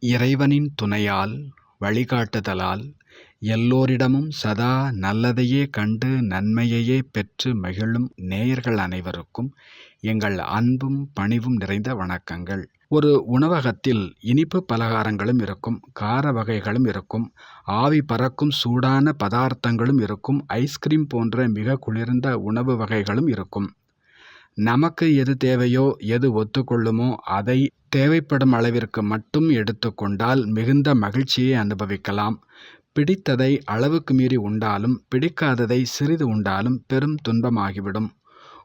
இறைவனின் துணையால், வழிகாட்டுதலால் எல்லோரிடமும் சதா நல்லதையே கண்டு நன்மையையே பெற்று மகிழும் நேயர்கள் அனைவருக்கும் எங்கள் அன்பும் பணிவும் நிறைந்த வணக்கங்கள். ஒரு உணவகத்தில் இனிப்பு பலகாரங்களும் இருக்கும், கார வகைகளும் இருக்கும், ஆவி பறக்கும் சூடான பதார்த்தங்களும் இருக்கும், ஐஸ்கிரீம் போன்ற மிக குளிர்ந்த உணவு வகைகளும் இருக்கும். நமக்கு எது தேவையோ, எது ஒத்துக்கொள்ளுமோ அதை தேவைப்படும் அளவிற்கு மட்டும் எடுத்துக்கொண்டால் மிகுந்த மகிழ்ச்சியை அனுபவிக்கலாம். பிடித்ததை அளவுக்கு மீறி உண்டாலும், பிடிக்காததை சிறிது உண்டாலும் பெரும் துன்பமாகிவிடும்.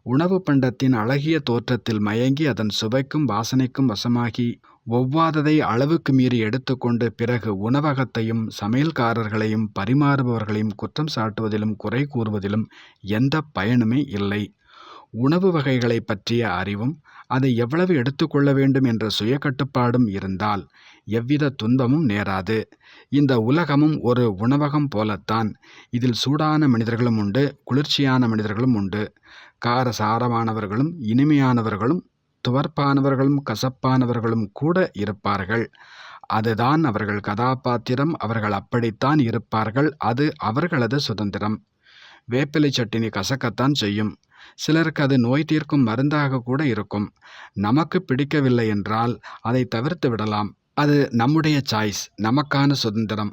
உணவு பண்டத்தின் அழகிய தோற்றத்தில் மயங்கி அதன் சுவைக்கும் வாசனைக்கும் வசமாகி ஒவ்வாததை அளவுக்கு மீறி எடுத்துக்கொண்டு பிறகு உணவகத்தையும் சமையல்காரர்களையும் பரிமாறுபவர்களையும் குற்றம் சாட்டுவதிலும் குறை கூறுவதிலும் எந்த பயனுமே இல்லை. உணவு வகைகளை பற்றிய அறிவும் அதை எவ்வளவு எடுத்துக்கொள்ள வேண்டும் என்ற சுய கட்டுப்பாடும் இருந்தால் எவ்வித துன்பமும் நேராது. இந்த உலகமும் ஒரு உணவகம் போலத்தான். இதில் சூடான மனிதர்களும் உண்டு, குளிர்ச்சியான மனிதர்களும் உண்டு. காரசாரமானவர்களும் இனிமையானவர்களும் துவர்ப்பானவர்களும் கசப்பானவர்களும் கூட இருப்பார்கள். அதுதான் அவர்கள் கதாபாத்திரம். அவர்கள் அப்படித்தான் இருப்பார்கள். அது அவர்களது சுதந்திரம். வேப்பிலை சட்டினி கசக்கத்தான் செய்யும். சிலருக்கு அது நோய் தீர்க்கும் மருந்தாக கூட இருக்கும். நமக்கு பிடிக்கவில்லை என்றால் அதை தவிர்த்து விடலாம். அது நம்முடைய சாய்ஸ், நமக்கான சுதந்திரம்.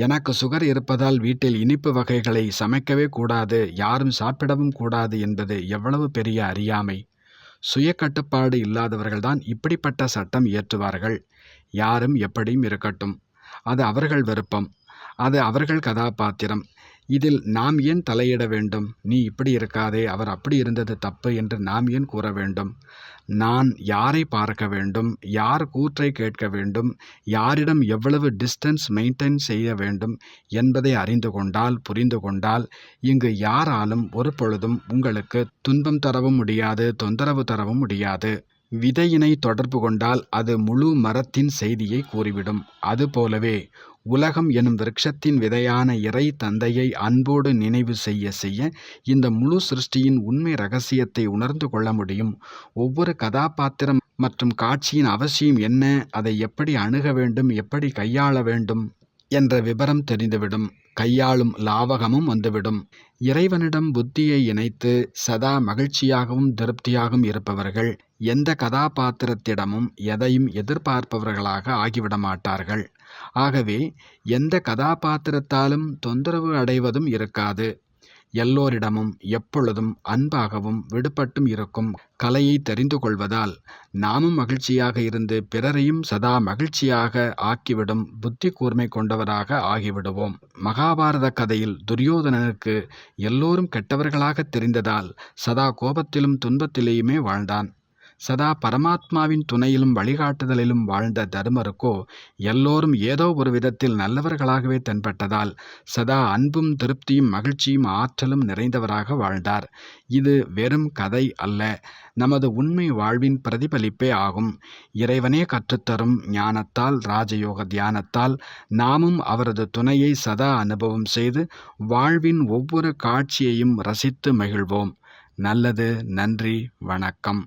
எனக்கு சுகர் இருப்பதால் வீட்டில் இனிப்பு வகைகளை சமைக்கவே கூடாது, யாரும் சாப்பிடவும் கூடாது என்பது எவ்வளவு பெரிய அறியாமை! சுய கட்டுப்பாடு இல்லாதவர்கள்தான் இப்படிப்பட்ட சட்டம் இயற்றுவார்கள். யாரும் எப்படியும் இருக்கட்டும், அது அவர்கள் விருப்பம், அது அவர்கள் கதாபாத்திரம். இதில் நாம் ஏன் தலையிட வேண்டும்? நீ இப்படி இருக்காதே, அவர் அப்படி இருந்தது தப்பு என்று நாம் ஏன் கூற வேண்டும்? நான் யாரை பார்க்க வேண்டும், யார் கூற்றை கேட்க வேண்டும், யாரிடம் எவ்வளவு டிஸ்டன்ஸ் மெயின்டைன் செய்ய வேண்டும் என்பதை அறிந்து கொண்டால், புரிந்து கொண்டால் இங்கு யாராலும் ஒரு பொழுதும் உங்களுக்கு துன்பம் தரவும் முடியாது, தொந்தரவு தரவும் முடியாது. விதையினை தொடர்பு கொண்டால் அது முழு மரத்தின் செய்தியை கூறிவிடும். அதுபோலவே உலகம் எனும் விருட்சத்தின் விதையான இறை தந்தையை அன்போடு நினைவு செய்ய செய்ய இந்த முழு சிருஷ்டியின் உண்மை ரகசியத்தை உணர்ந்து கொள்ள முடியும். ஒவ்வொரு கதாபாத்திரம் மற்றும் காட்சியின் அவசியம் என்ன, அதை எப்படி அணுக வேண்டும், எப்படி கையாள வேண்டும் என்ற விபரம் தெரிந்துவிடும். கையாளும் லாவகமும் வந்துவிடும். இறைவனிடம் புத்தியை இணைத்து சதா மகிழ்ச்சியாகவும் திருப்தியாகவும் இருப்பவர்கள் எந்த கதாபாத்திரத்திடமும் எதையும் எதிர்பார்ப்பவர்களாக ஆகிவிட மாட்டார்கள். ஆகவே எந்த கதாபாத்திரத்தாலும் தொந்தரவு அடைவதும் இருக்காது. எல்லோரிடமும் எப்பொழுதும் அன்பாகவும் விடுபட்டும் இருக்கும் கலையை தெரிந்து கொள்வதால் நாமும் மகிழ்ச்சியாக இருந்து பிறரையும் சதா மகிழ்ச்சியாக ஆக்கிவிடும் புத்தி கூர்மை கொண்டவராக ஆகிவிடுவோம். மகாபாரத கதையில் துரியோதனனுக்கு எல்லோரும் கெட்டவர்களாக தெரிந்ததால் சதா கோபத்திலும் துன்பத்திலேயுமே வாழ்ந்தான். சதா பரமாத்மாவின் துணையிலும் வழிகாட்டுதலிலும் வாழ்ந்த தருமருக்கோ எல்லோரும் ஏதோ ஒரு விதத்தில் நல்லவர்களாகவே தென்பட்டதால் சதா அன்பும் திருப்தியும் மகிழ்ச்சியும் ஆற்றலும் நிறைந்தவராக வாழ்ந்தார். இது வெறும் கதை அல்ல, நமது உண்மை வாழ்வின் பிரதிபலிப்பே ஆகும். இறைவனே கற்றுத்தரும் ஞானத்தால், ராஜயோக தியானத்தால் நாமும் அவரது துணையை சதா அனுபவம் செய்து வாழ்வின் ஒவ்வொரு காட்சியையும் ரசித்து மகிழ்வோம். நல்லது. நன்றி. வணக்கம்.